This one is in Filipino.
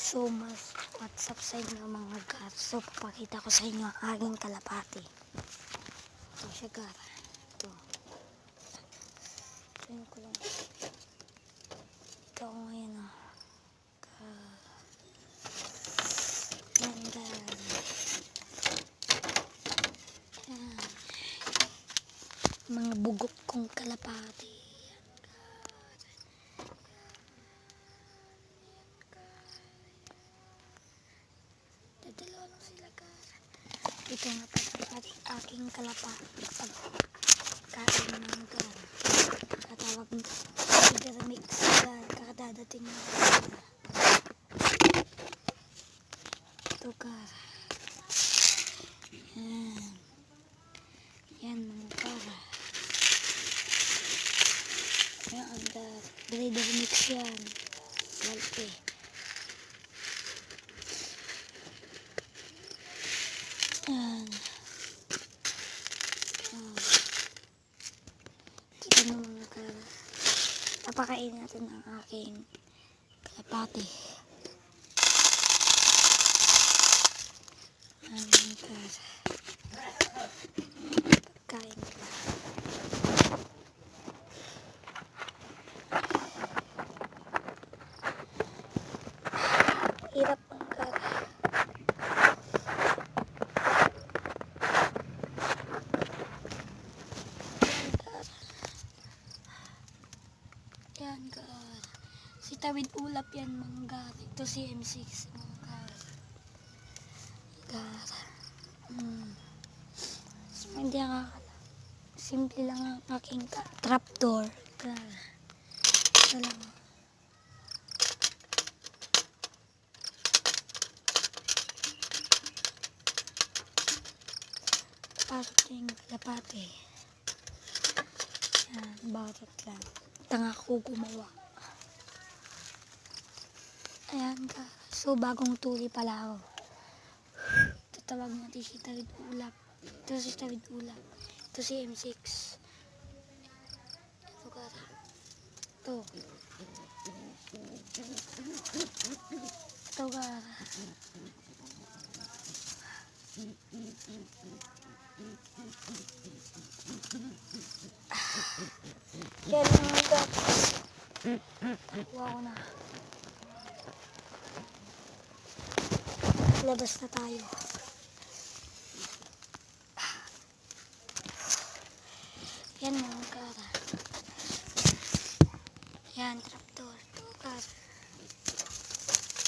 So, what's up sa inyo mga gar? So, papakita ko sa inyo ang aking kalapati. Ito siya gar. Ito. Ito ko lang. Ito ako ngayon o. Yan gar. Yan. Mga bugok kong kalapati. Dalawa lang sila gar. Ito nga pala aking kalapati. Pagkain ng gar. Katawag ng mix gar. Kakadadating na gar. Ito gar. Yan. Yan mga gar. Yan gar. Breeder mix yan. Walpe. Yan. Ito na mga gar. Papakain natin ang aking kalapati. Yan mga gar. Pagkain ka. Hirap ang gar. Yan gar. Si Tawid Ulap yan mga gar. Ito si M6 mga gar. Gar. So, hindi ang akala. Simple lang ang aking trapdoor. Gar. Ito lang. Parating kalapati. Yan. Barat lang. Tanga ko gumawa. Ayan ka. So, bagong tuli pala ako. Tatawag natin si Tawid Ulap. Ito si Tawid Ulap. Ito si M6. Ito ka. Ito. Ito ka. Yan mga ka. Takuha ko na. Labas na tayo.